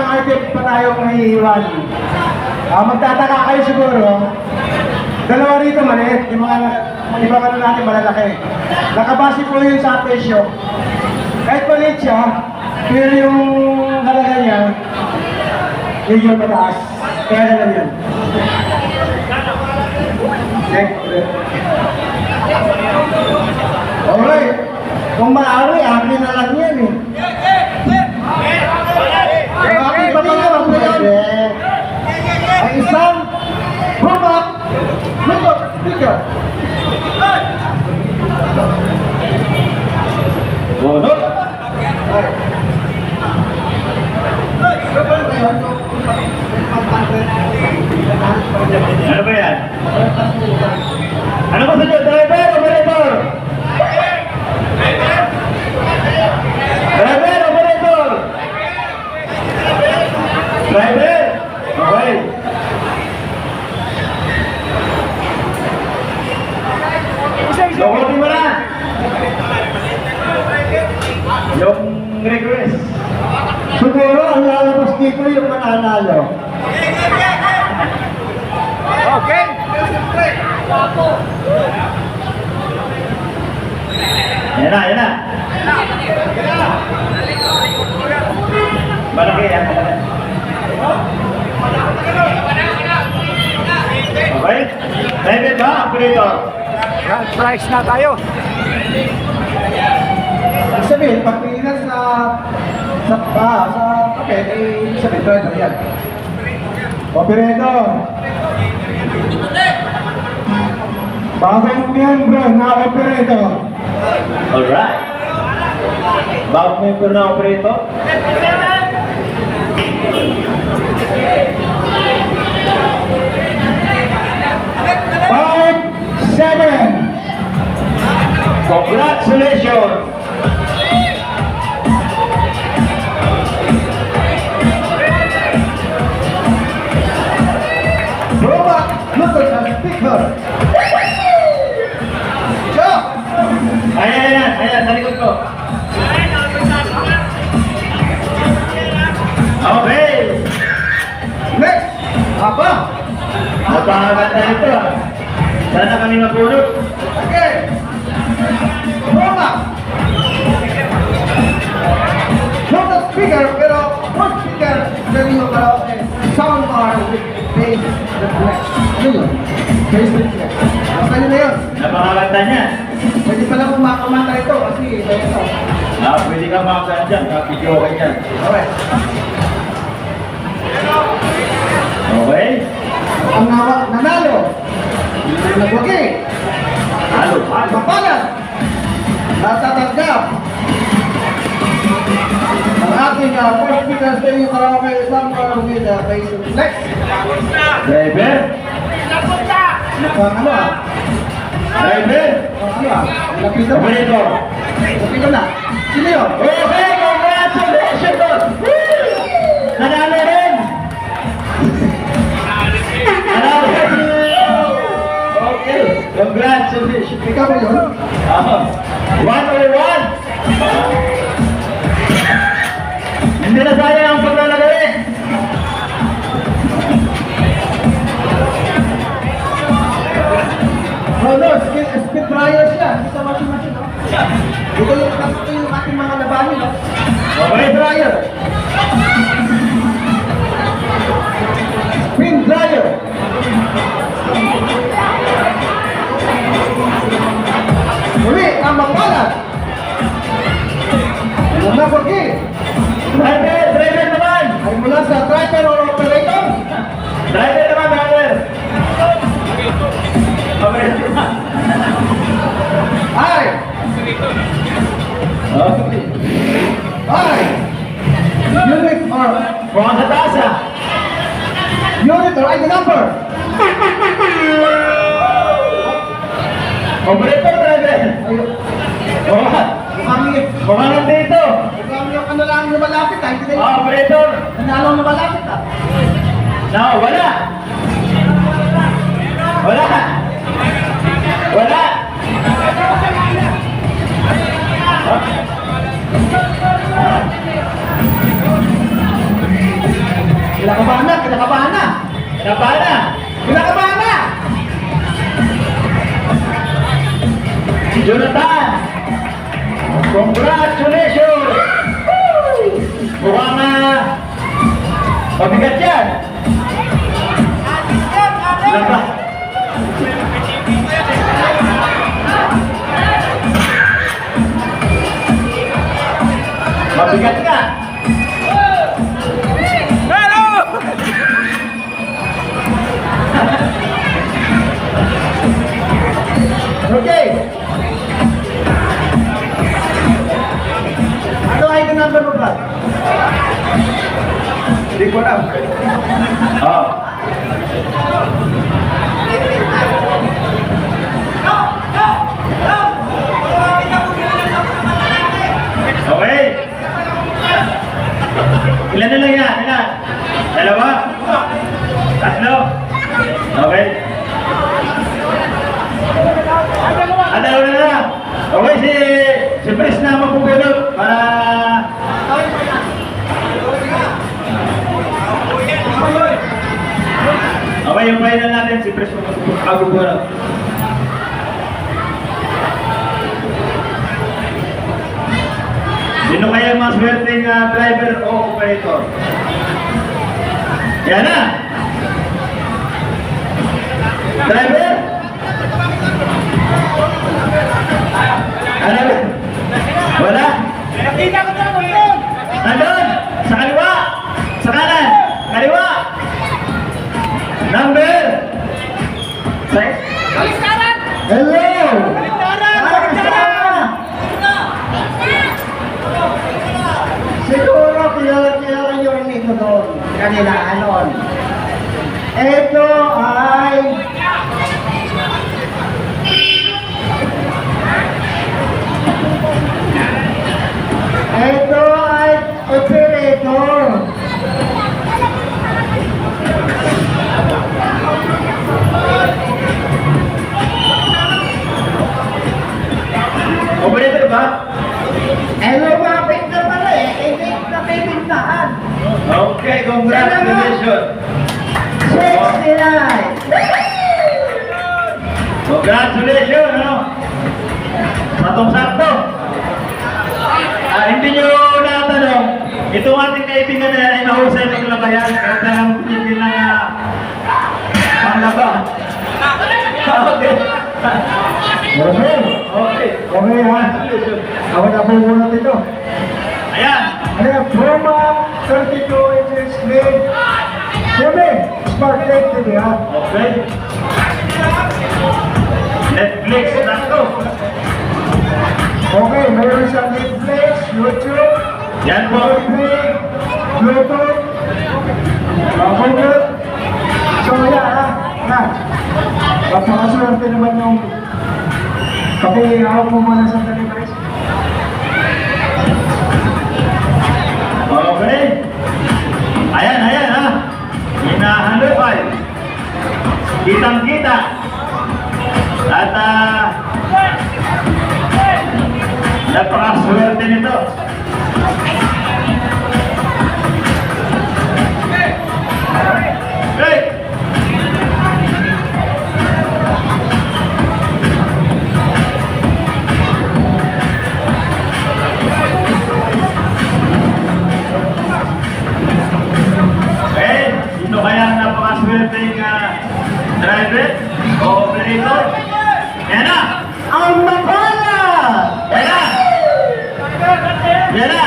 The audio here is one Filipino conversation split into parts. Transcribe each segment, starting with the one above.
isang item pa tayong nahihiwan. Magtataka kayo siguro. Dalawa rito maliit, yung mga ibang ano natin malalaki. Nakabase po yun sa presyo. Kahit maliit siya, pero yung halaga niya, medyo mataas. Kaya na lang yan. Alright. Kung maaari, akin na lang yan eh. Akin pa lang ako yan. Ang isang bumak, lukot, speaker. Bonot. Ano ba yan? Ano ba sa driver? Operator? Driver, operator! Driver! Okay. Lokotin mo na! Yung request. Siguro ang lalabas dito yung mananalo. Okay. Yan na, yan na. Malaki yan. Okay? Driver ba? Operator? Grand prize na tayo. Ibig sabihin, pag tinignan sa papel, ibig sabihin, driver yan. Operator. Bagong miyembro na operator. Alright. Bagong member na operator? Five, seven. Congratulations! Robot, look at the speaker. Joe. Ayan, sa likod ko. Okay! Next. Apa? Napakaganda ito ah. Sana kami mapulot. Okay. Robot. Not the speaker, pero one speaker, very yung sound bar with bass reflex. Ano yun? Bass reflex. Okay na yun. Napakaganda niya. Pwede pala kumakamata ito kasi ito. Pwede ka makasaan dyan. Kapidyo ka dyan. Okay. Okay? Ang nanalo. Nagwagi. Halo. Mapalan. Natatanggap. Ang ating first speaker sa inyo karaoke isang with bass reflex. Driver? Ano ah? Driver? Ano ah? Lapit na. Operator? Lapit na. Sino yun? Okay! Congratulations! Nanalo rin! Nanalo rin! Okay! Congratulations! Ikaw ba yun? 101! Hindi na sayang ang paglalagay! No, speed dryer siya. Sa washing machine. Ito yung ating mga labanin. Okay, Dryer. Spin dryer. Muli, ang mapalat. Mula po Driver naman! ay mula sa driver or operator. Driver naman, driver! Operator naman! Ay! Okay. Ay! Unit or Mukhang sa taas ah! unit or ID number. Operator, driver! Mukhang nandito! Mukhang yung ano lang lumalapit ah. Hindi na Operator! nanalo lumalapit ah. No, wala! Wala! Wala! Kinakabahan na, kinakabahan na. Kinakabahan na. Kinakabahan na. Jonathan! Congratulations! Mukhang mabigat yan. Laba. Mabigat ka. Hello! Okay. Ano ay number mo, Brad? Hindi ko alam. Oh. Okay. Ilan na lang yan? Ilan? Dalawa? Tatlo? Okay. Dalawa na lang. Okay, si Pres na magpupulot para... Okay, yung final natin, si Pres magpupulot. Sino kaya mas swerteng driver o operator? Yan na! Driver? Ano ba? Wala? Nakita ko na doon! Nandun! Sa kaliwa! Sa kanan! Kaliwa! Number! Say? Hello! Siguro kilala nyo rin ito doon. Kanila, anon. Ito ay... Ito ay operator. Operator ba? Hello, mapit na pala eh. Hindi na may pintahan. Okay, congratulations! 69. Congratulations, ano? Satong-sakto. Hindi nyo natanong, itong ating kaibigan na yan ay nahusay ng labayan. Kaya talagang hindi na panglaba. Okay. Okay. Okay. Okay ha. Ako na po muna dito. Ayan. Ayan, Proma 32 inches made. Siyempre, Smart Lake TV ha. Okay. Netflix, sakto. Okay, mayroon siyang Netflix, YouTube, Yan po. Bluetooth, Google. So yan ha. Yan. Napakaswerte naman yung pakihawak mo muna sa guys. Okay. Ayan, ayan ha. Hinahalupay. Kitang-kita. At napakaswerte nito. Hey! Eh, sino kaya ang napakaswerteng driver o operator? Yan na! Ang mapala! Yan na! Yan na!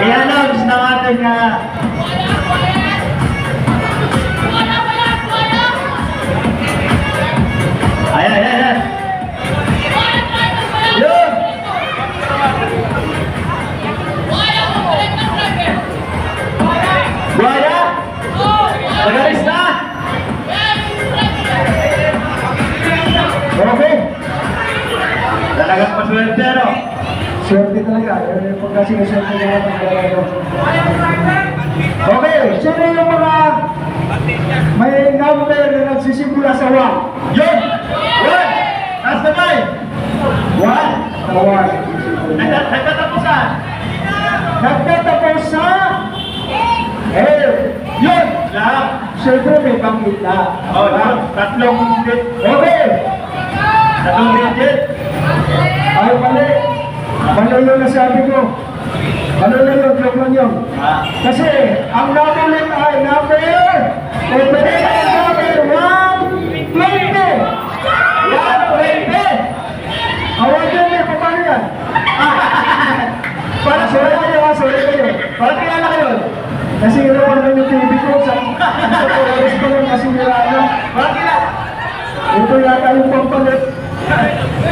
I-announce ng ating ayan, ayan, ayan! Yun! Buaya? Magalis na? Okay. Talagang paswerte, ano? Swerte talaga. Pagka sinuswerte niya natin talaga. Okay, sino yung mga may number na nagsisimula sa 1? Yun! One! Taas na bay! One! Nagtatapos Nagtatapusan! sa L. Siyempre may banggit na. Oh, tatlong Okay! digit. Ay, mali. Mali yung nasabi ko. Ano na yun? Joke lang yun. Ah. Kasi, ang number nito ay number 120. 120! Awagan niya, paano yan? Para sorry kayo ha, sorry kayo. Para kilala kayo. Nasira pa naman yung TV ko sa oras ko lang nasira na. Bakit na? Ito yata yung pampalit.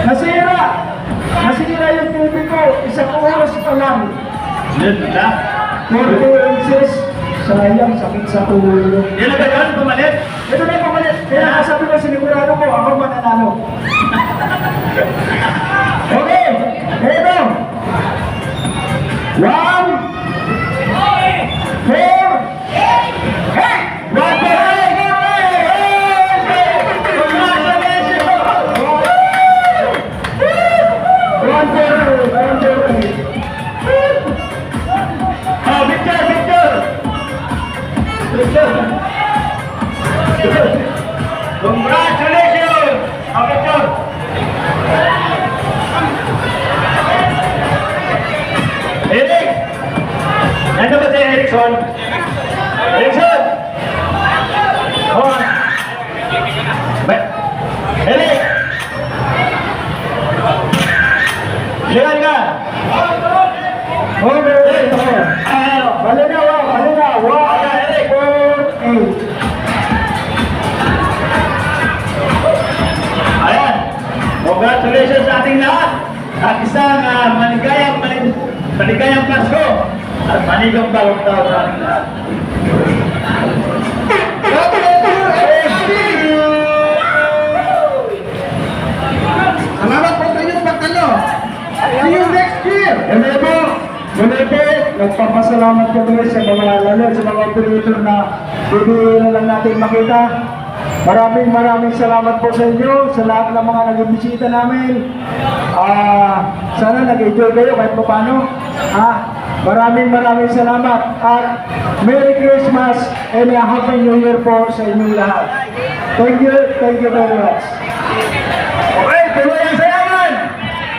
Nasira! Nasira yung TV ko. Isang oras pa lang. Yun na. 40 inches. Sayang, sakit sa ulo. Yan na ba yun? Pumalit? Ito na yung pampalit. Kaya sabi ko, sinigurado ko, ako mananalo. Okay, ito. 1, 4, 1, Oh, Victor! Victor! Victor! Congratulations! Oh, Victor! Eric! Nandun ba si Erickson? Erickson! Oh! Eric! Lihan ka! okay, ito. Ano? Bali na, 1, 4, 8. Ayan! Congratulations sa ating lahat! At isang maligayang Pasko at manigong bagong taon sa ating lahat. Salamat po sa inyong pagtalo. See you next year. Hindi po. Muli po, nagpapasalamat kami sa mga lalo, sa mga operator na bibigyan na lang natin makita. Maraming salamat po sa inyo, sa lahat ng mga nag-bisita namin. Sana nag-enjoy kayo kahit pa paano. Maraming salamat at Merry Christmas and a Happy New Year po sa inyong lahat. Thank you very much. Okay, tuloy ang sayawan!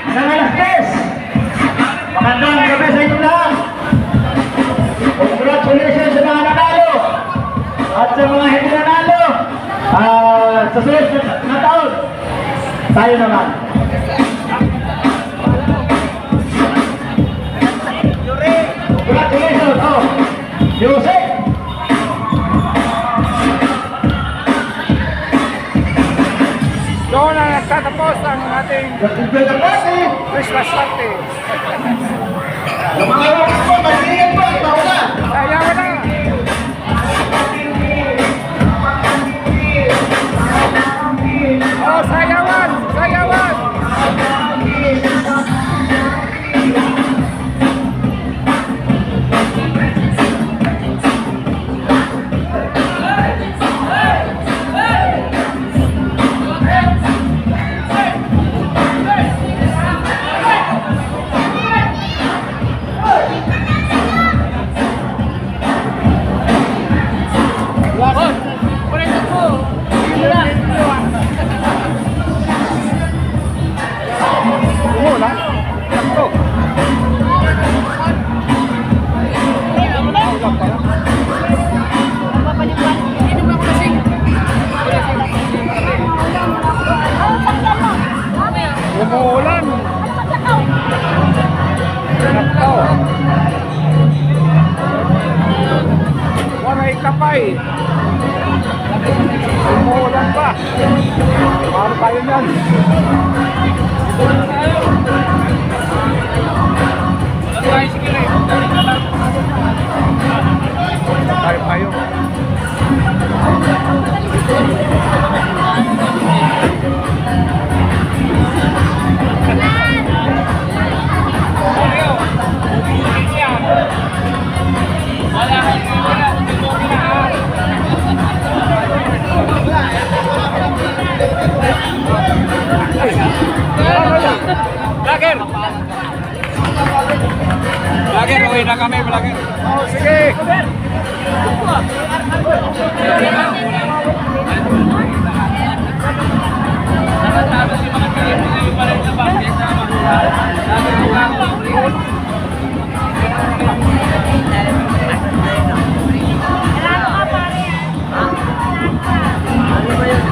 Isang alas 10! Magandang gabi sa inyo lahat! Congratulations sa mga nanalo! At sa mga hindi nanalo! Sa sunod na taon, tayo naman! Congratulations! Oh, Jose! Doon na nagtatapos ang ating Christmas party. Lumangaw po, magiging po, paulan. Sayawan na. Oh, sayawan! Sayawan! Umuulan. Nakaw. Waray kapay. Umuulan pa. Paano tayo yan? Tayo. Vlogger! na kami, vlogger. Oh, sige.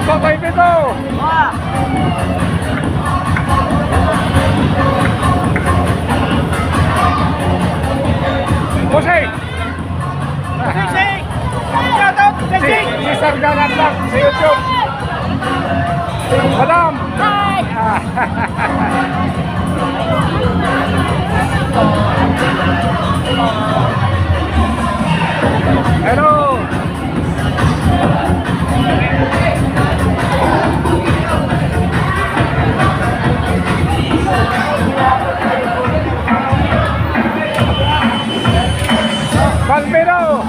Papay Pito! Pusing! Pusing! Shout out! Si Sargana Vlog sa YouTube! Madam! Hi! Hello! Palmero!